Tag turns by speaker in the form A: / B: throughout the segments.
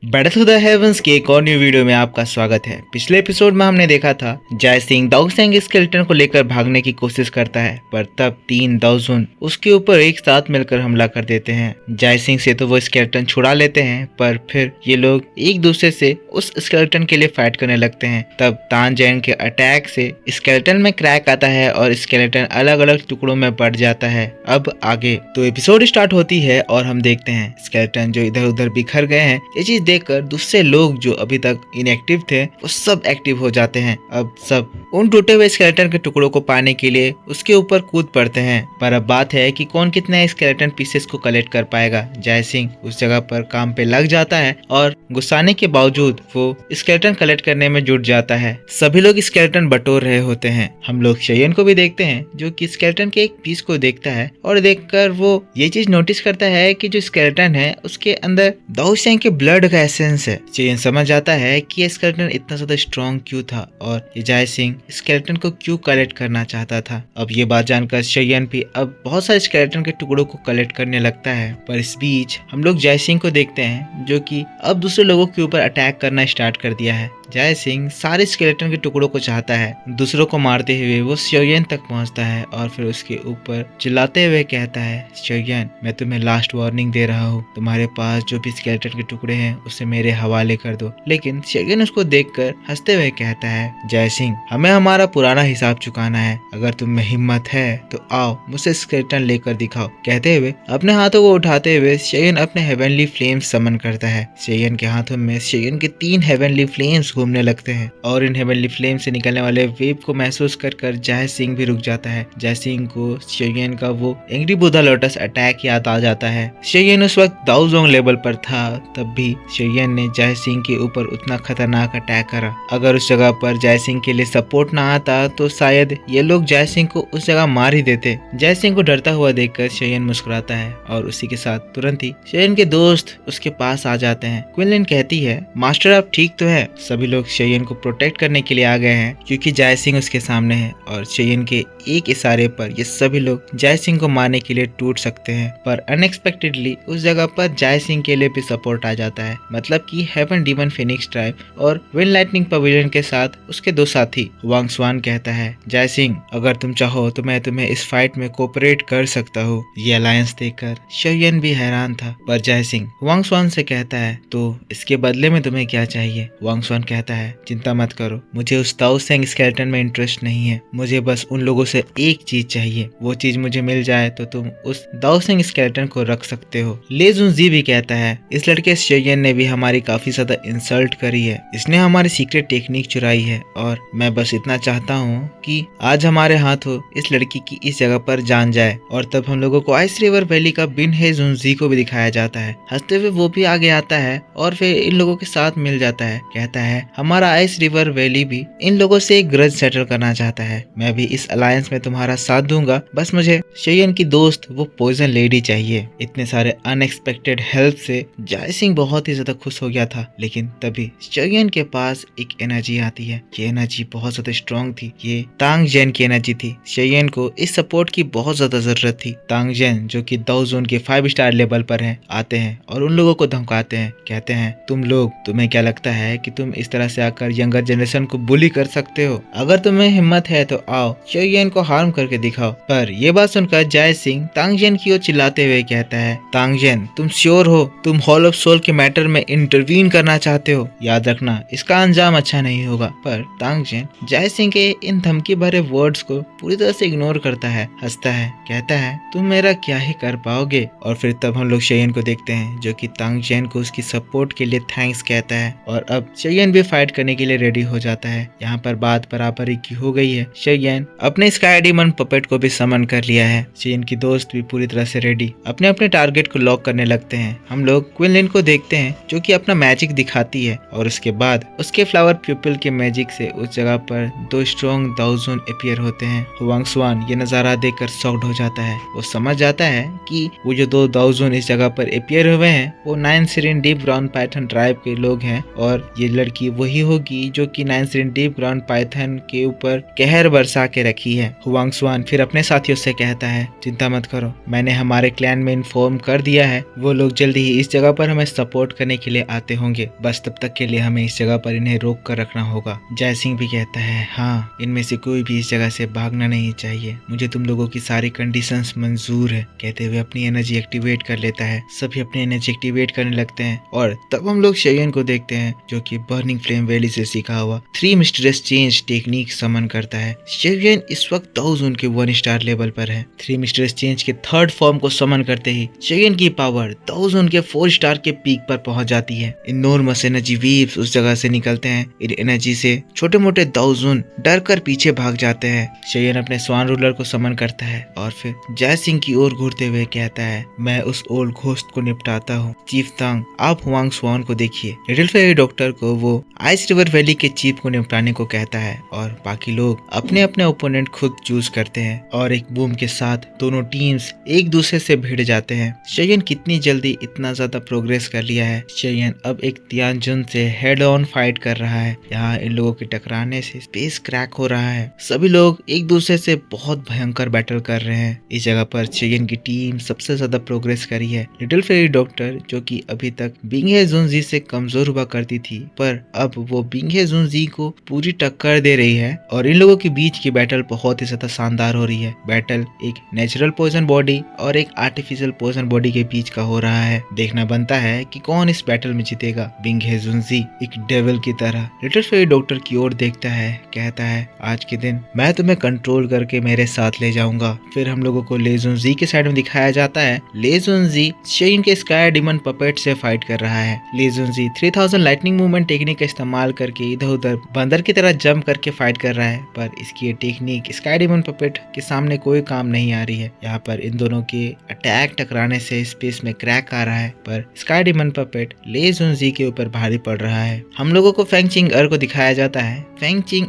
A: Battle to the heavens के एक और न्यू वीडियो में आपका स्वागत है। पिछले एपिसोड में हमने देखा था जय सिंह दाऊसेंग स्केलेटन को लेकर भागने की कोशिश करता है, पर तब 3 दाऊजून उसके ऊपर एक साथ मिलकर हमला कर देते हैं। जय सिंह से तो वो स्केलेटन छुड़ा लेते हैं, पर फिर ये लोग एक दूसरे से उस स्केलेटन के लिए फाइट करने लगते हैं। तब तान जैन के अटैक से स्केलेटन में क्रैक आता है और स्केलेटन अलग अलग टुकड़ों में बढ़ जाता है। अब आगे तो एपिसोड स्टार्ट होती है और हम देखते हैं स्केलेटन जो इधर उधर बिखर गए हैं। ये चीज देखकर दूसरे लोग जो अभी तक इनएक्टिव थे वो सब एक्टिव हो जाते हैं। अब सब उन टूटे हुए स्केलेटन के टुकड़ों को पाने के लिए उसके ऊपर कूद पड़ते हैं। पर अब बात है कि कौन कितने स्केलेटन पीसेस को कलेक्ट कर पाएगा। जय सिंह उस जगह पर काम पे लग जाता है और गुस्साने के बावजूद वो स्केलेटन कलेक्ट करने में जुट जाता है। सभी लोग स्केलेटन बटोर रहे होते हैं। हम लोग शेयन को भी देखते हैं जो कि स्केलेटन के एक पीस को देखता है और देखकर वो ये चीज नोटिस करता है कि जो स्केलेटन है उसके अंदर दाऊसेंग के ब्लड का एसेंस है। शेयन समझ जाता है कि ये स्केलेटन इतना ज्यादा स्ट्रॉन्ग क्यों था और ये जय सिंह स्केलेटन को क्यों कलेक्ट करना चाहता था। अब ये बात जानकर शेयन भी अब बहुत सारे स्केलेटन के टुकड़ों को कलेक्ट करने लगता है। पर इस बीच हम लोग जय सिंह को देखते हैं जो कि अब दूसरे लोगों के ऊपर अटैक करना स्टार्ट कर दिया है। जय सिंह सारे स्केलेटन के टुकड़ों को चाहता है। दूसरों को मारते हुए वो शेयन तक पहुंचता है और फिर उसके ऊपर चिल्लाते हुए कहता है, शेयन मैं तुम्हें लास्ट वार्निंग दे रहा हूँ, तुम्हारे पास जो भी स्केलेटन के टुकड़े हैं उसे मेरे हवाले कर दो। लेकिन शेयन उसको देखकर हंसते हुए कहता है, जय सिंह हमें हमारा पुराना हिसाब चुकाना है, अगर तुम में हिम्मत है तो आओ मुझसे स्केलेटन लेकर दिखाओ। कहते हुए अपने हाथों को उठाते हुए शेयन अपने हेवनली फ्लेम्स समन करता है। शेयन के हाथों में शेयन के 3 हेवनली फ्लेम्स घूमने लगते हैं और इन हेवनली फ्लेम से निकलने वाले वेव को महसूस कर जय सिंह भी रुक जाता है। जय सिंह को शेयन का वो एंग्री बुद्धा लोटस अटैक याद आ जाता है। शेयन उस वक्त दाऊजोंग लेवल पर था, तब भी शेयन ने जय सिंह के ऊपर उतना खतरनाक अटैक करा। अगर उस जगह पर जय सिंह के लिए सपोर्ट ना आता तो शायद ये लोग जय सिंह को उस जगह मार ही देते। जय सिंह को डरता हुआ देखकर शेयन मुस्कुराता है और उसी के साथ तुरंत ही शेयन के दोस्त उसके पास आ जाते हैं। क्विनलिन कहती है, मास्टर आप ठीक तो है। सभी लोग शेयन को प्रोटेक्ट करने के लिए आ गए हैं क्योंकि जय सिंह उसके सामने है और शेयन के एक इशारे पर ये सभी लोग जय सिंह को मारने के लिए टूट सकते हैं। पर अनएक्सपेक्टेडली उस जगह पर जय सिंह के लिए भी सपोर्ट आ जाता है, मतलब कि हेवन डीमन फिनिक्स ट्राइब और विंड लाइटनिंग पवेलियन के साथ उसके 2 साथी। वांग स्वान कहता है, जय सिंह अगर तुम चाहो तो मैं तुम्हें इस फाइट में कोऑपरेट कर सकता हूँ। ये अलायंस देखकर शेयन भी हैरान था, पर जय सिंह वांग स्वान से कहता है, तो इसके बदले में तुम्हें क्या चाहिए। वांग स्वान कहता है, चिंता मत करो, मुझे उस दाऊसेंग स्केलेटन में इंटरेस्ट नहीं है, मुझे बस उन लोगों से एक चीज चाहिए, वो चीज मुझे मिल जाए तो तुम उस दाऊसेंग स्केलेटन को रख सकते हो। ले जुनजी भी कहता है, इस लड़के शेयन ने भी हमारी काफी ज्यादा इंसल्ट करी है, इसने हमारी सीक्रेट टेक्निक चुराई है और मैं बस इतना चाहता हूँ कि आज हमारे हाथों इस लड़की की इस जगह पर जान जाए। और तब हम लोगों को आइस रिवर वैली का बिन हे जुनजी को भी दिखाया जाता है। हंसते हुए वो भी आगे आता है और फिर इन लोगों के साथ मिल जाता है। कहता है, हमारा आइस रिवर वैली भी इन लोगों से एक ग्रज सेटल करना चाहता है, मैं भी इस अलायंस में तुम्हारा साथ दूंगा, बस मुझे शेयन की दोस्त वो पॉइजन लेडी चाहिए। इतने सारे अनएक्सपेक्टेड हेल्प से जय सिंह बहुत ही ज्यादा खुश हो गया था। लेकिन तभी शेयन के पास एक एनर्जी आती है। ये एनर्जी बहुत ज्यादा स्ट्रॉन्ग थी, ये तांग जैन की एनर्जी थी। शेयन को इस सपोर्ट की बहुत ज्यादा जरूरत थी। तांग जैन जो कि दाऊजोन के 5 स्टार लेवल पर हैं, आते हैं और उन लोगों को धमकाते हैं। कहते हैं, तुम लोग, तुम्हें क्या लगता है कि तुम इस तरह से आकर यंगर जनरेशन को बुली कर सकते हो? अगर तुम्हें हिम्मत है तो आओ शेयन को हार्म करके दिखाओ। पर ये बात सुनकर जय सिंह तांगजेन की ओर चिल्लाते हुए कहता है, तांगजेन तुम श्योर हो तुम हॉल ऑफ सोल के मैटर में इंटरवीन करना चाहते हो? याद रखना इसका अंजाम अच्छा नहीं होगा। पर तांगजेन जय सिंह के इन धमकी भरे वर्ड्स को पूरी तरह से इग्नोर करता है, हंसता है, कहता है, तुम मेरा क्या ही कर पाओगे। और फिर तब हम लोग शेयन को देखते हैं जो कि तांगजेन को उसकी सपोर्ट के लिए थैंक्स कहता है और अब शेयन भी फाइट करने के लिए रेडी हो जाता है। यहाँ पर बात बराबरी की हो गई है। शेयन अपने स्काई डीमन पपेट को भी समन कर लिया है। शेयन की दोस्त भी पूरी तरह से रेडी अपने अपने टारगेट को लॉक करने लगते हैं। हम लोग क्विनलिन को देखते हैं जो कि अपना मैजिक दिखाती है और उसके बाद उसके फ्लावर प्यूपिल के मैजिक से उस जगह पर 2 स्ट्रॉन्ग दाऊजोन अपीयर होते हैं। वांग स्वान ये नजारा देखकर शॉक्ड हो जाता है। वो समझ जाता है कि वो जो 2 दाऊजोन इस जगह पर अपीयर हुए हैं वो 9 सीरीन डीप ब्राउन पैटर्न ट्राइब के लोग हैं और ये लड़की वही होगी जो कि नाइनसिन डीप ग्राउंड पाइथन के ऊपर कहर बरसा के रखी है। हुआंग स्वान फिर अपने साथियों से कहता है, चिंता मत करो, मैंने हमारे क्लैन में इन्फॉर्म कर दिया है, वो लोग जल्दी ही इस जगह पर हमें सपोर्ट करने के लिए आते होंगे, बस तब तक के लिए हमें इस जगह पर इन्हें रोक कर रखना होगा। जय सिंह भी कहता है, हाँ, इनमें से कोई भी इस जगह से भागना नहीं चाहिए, मुझे तुम लोगों की सारी कंडीशंस मंजूर है। कहते हुए अपनी एनर्जी एक्टिवेट कर लेता है। सभी अपनी एनर्जी एक्टिवेट करने लगते हैं और तब हम लोग शेयन को देखते हैं जो कि बर्निंग फ्लेम वैली से सीखा हुआ 3 मिस्टीरियस चेंज टेक्निक समन करता है। शेयन इस वक्त 1000 के 1 स्टार लेवल पर है। 3 मिस्टीरियस चेंज के 3rd फॉर्म को समन करते ही शेयन की पावर 1000 के 4 स्टार के पीक पर पहुंच जाती है। इनॉर्मस एनर्जी वेव्स उस जगह से निकलते हैं। इन एनर्जी से छोटे मोटे 1000 डर कर पीछे भाग जाते हैं। शेयन अपने स्वान रूलर को समन करता है और फिर जय सिंह की ओर घूरते हुए कहता है, मैं उस ओल्ड घोस्ट को निपटाता हूँ। चीफ तांग, आप हुआंग स्वान को देखिए। लिटिल फेरी डॉक्टर को वो आइस रिवर वैली के चीफ को निपटाने को कहता है और बाकी लोग अपने अपने ओपोनेंट खुद चूज करते हैं और एक बूम के साथ दोनों टीम्स एक दूसरे से भिड़ जाते हैं। शेयन कितनी जल्दी इतना ज्यादा प्रोग्रेस कर लिया है। शेयन अब एक तियानजुन से हेड ऑन फाइट कर रहा है। यहाँ इन लोगों के टकराने से स्पेस क्रैक हो रहा है। सभी लोग एक दूसरे से बहुत भयंकर बैटल कर रहे हैं। इस जगह पर शेयन की टीम सबसे ज्यादा प्रोग्रेस करी है। लिटिल फेरी डॉक्टर जो कि अभी तक बिंगहे जुनजी से कमजोर हुआ करती थी, पर अब वो बिंगहे जुनजी को पूरी टक्कर दे रही है और इन लोगों के बीच की बैटल बहुत ही ज्यादा शानदार हो रही है। बैटल एक नेचुरल पॉइजन बॉडी और एक आर्टिफिशियल पॉइजन बॉडी के बीच का हो रहा है। देखना बनता है कि कौन इस बैटल में जीतेगा। बिंगहे जुनजी एक डेविल की तरह लिटिल फेरी डॉक्टर की ओर देखता है, कहता है, आज के दिन मैं तुम्हें कंट्रोल करके मेरे साथ ले जाऊंगा। फिर हम लोगों को ले जुनजी के साइड में दिखाया जाता है। ले जुनजी शेयन के स्काई डिमन पपेट से फाइट कर रहा है। ले जुनजी 3000 लाइटनिंग मूवमेंट टेक्निक का इस्तेमाल करके इधर उधर बंदर की तरह जंप करके फाइट कर रहा है, पर इसकी ये टेक्निक स्काई डिमन पपेट के सामने कोई काम नहीं आ रही है। यहाँ पर इन दोनों के अटैक टकराने से स्पेस में क्रैक आ रहा है, पर स्काई डिमन पपेट ले जुनजी के ऊपर भारी पड़ रहा है। हम लोगों को फेंग चिंग को दिखाया जाता है। फेंग चिंग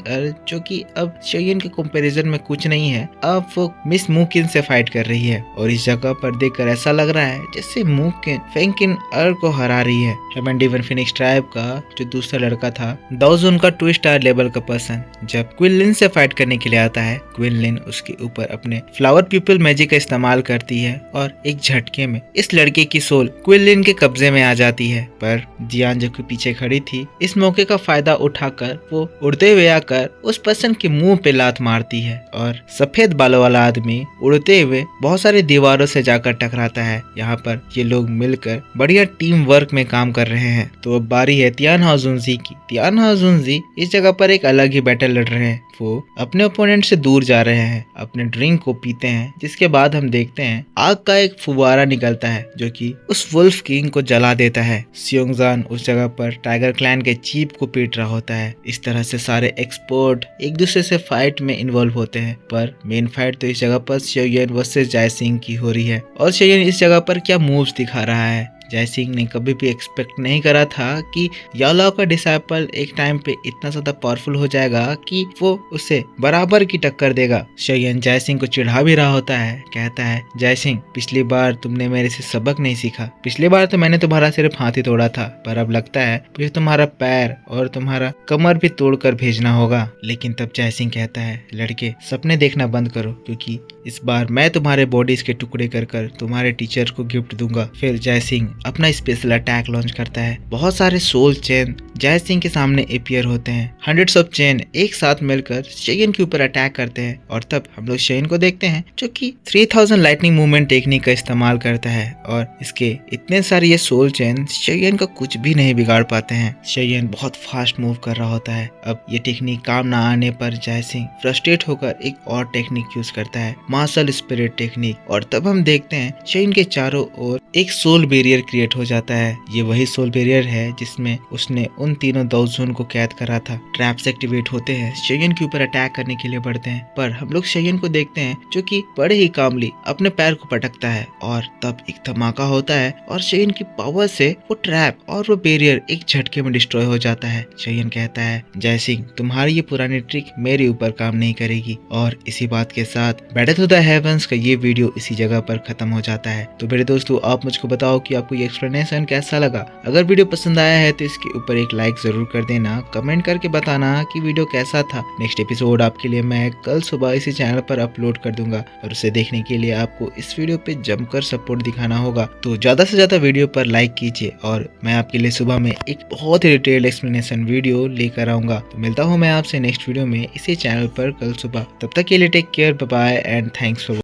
A: जो कि अब शेयन के कंपैरिजन में कुछ नहीं है, अब वो मिस मुकिन से फाइट कर रही है और इस जगह पर देखकर ऐसा लग रहा है जैसे मुकिन फेंकिन को हरा रही है। हेमन डिवन फिनिक्स ट्राइब का जो दूसरा लड़का था, दाओजुन का 2 स्टार लेवल का पर्सन, जब क्विनलिन से फाइट करने के लिए आता है, क्विनलिन उसके ऊपर अपने फ्लावर पीपल मैजिक का इस्तेमाल करती है और एक झटके में इस लड़के की सोल क्विनलिन के कब्जे में आ जाती है। पर जियान जो कि पीछे खड़ी थी, इस मौके का फायदा उठाकर वो उड़ते हुए आकर उस पर्सन के मुंह पे लात मारती है और सफेद बालों वाला आदमी उड़ते हुए बहुत सारी दीवारों से जाकर टकराता है। यहाँ पर ये लोग मिलकर बढ़िया टीम वर्क में काम कर रहे हैं। तो अब बारी है तियानहा जुनजी की। तियानहा जुनजी इस जगह पर एक अलग ही बैटल लड़ रहे हैं। वो अपने ओपोनेंट से दूर जा रहे हैं, अपने ड्रिंक को पीते हैं, जिसके बाद हम देखते हैं आग का एक फुवारा निकलता है जो कि उस वुल्फ किंग को जला देता है। सियोंगजान उस जगह पर टाइगर क्लैन के चीफ को पीट रहा होता है। इस तरह से सारे एक्सपर्ट एक दूसरे से फाइट में इन्वॉल्व होते हैं, पर मेन फाइट तो इस जगह पर शेयन वर्सेस जय सिंह की हो रही है। और शेयन इस जगह पर क्या मूव्स दिखा रहा है। जय सिंह ने कभी भी एक्सपेक्ट नहीं करा था कि याओलाओ का डिसाइपल एक टाइम पे इतना ज्यादा पावरफुल हो जाएगा कि वो उसे बराबर की टक्कर देगा। शेयन जय सिंह को चिढ़ा भी रहा होता है, कहता है, जय सिंह, पिछली बार तुमने मेरे से सबक नहीं सीखा। पिछली बार तो मैंने तुम्हारा सिर्फ हाथ ही तोड़ा था, पर अब लगता है मुझे तुम्हारा पैर और तुम्हारा कमर भी तोड़कर भेजना होगा। लेकिन तब जय सिंह कहता है, लड़के, सपने देखना बंद करो, क्योंकि इस बार मैं तुम्हारे बॉडीज के टुकड़े कर तुम्हारे टीचर को गिफ्ट दूंगा। फिर जय सिंह अपना स्पेशल अटैक लॉन्च करता है। बहुत सारे सोल चेन जय सिंह के सामने अपीयर होते हैं। हंड्रेड्स ऑफ चेन एक साथ मिलकर शेयन के ऊपर अटैक करते हैं और तब हम लोग शेयन को देखते हैं जो कि 3000 लाइटनिंग मूवमेंट टेक्निक का इस्तेमाल करता है और इसके इतने सारे ये सोल चेन शेयन का कुछ भी नहीं बिगाड़ पाते हैं। शेयन बहुत फास्ट मूव कर रहा होता है। अब ये टेक्निक काम ना आने पर जय सिंह फ्रस्ट्रेट होकर एक और टेक्निक यूज करता है, मार्शल स्पिरिट टेक्निक, और तब हम देखते हैं शेयन के चारों ओर एक सोल बैरियर क्रिएट हो जाता है। ये वही सोल बैरियर है जिसमें उसने उन तीनों दाओजुन को कैद करा था। ट्रैप्स एक्टिवेट होते हैं, शेयन के ऊपर अटैक करने के लिए बढ़ते हैं, पर हम लोग शेयन को देखते हैं जो कि बड़े ही कामली अपने पैर को पटकता है और तब एक धमाका होता है और शेयन की पावर से वो ट्रैप और वो बैरियर एक झटके में डिस्ट्रॉय हो जाता है। शेयन कहता है, जय सिंह, तुम्हारी ये पुरानी ट्रिक मेरे ऊपर काम नहीं करेगी। और इसी बात के साथ बैटल टू द हेवंस का ये वीडियो इसी जगह पर खत्म हो जाता है। तो मेरे दोस्तों, आप मुझको बताओ कि आपको ये एक्सप्लेनेशन कैसा लगा। अगर वीडियो पसंद आया है तो इसके ऊपर एक एक लाइक जरूर कर देना, कमेंट करके बताना कि वीडियो कैसा था। नेक्स्ट एपिसोड आपके लिए मैं कल सुबह इसी चैनल पर अपलोड कर दूंगा और उसे देखने के लिए आपको इस वीडियो पे जमकर सपोर्ट दिखाना होगा। तो ज्यादा से ज्यादा वीडियो पर लाइक कीजिए और मैं आपके लिए सुबह में एक बहुत ही डिटेल्ड एक्सप्लेनेशन वीडियो लेकर आऊंगा। तो मिलता हूँ मैं आपसे नेक्स्ट वीडियो में इसी चैनल पर कल सुबह। तब तक के लिए take care, bye bye and thanks for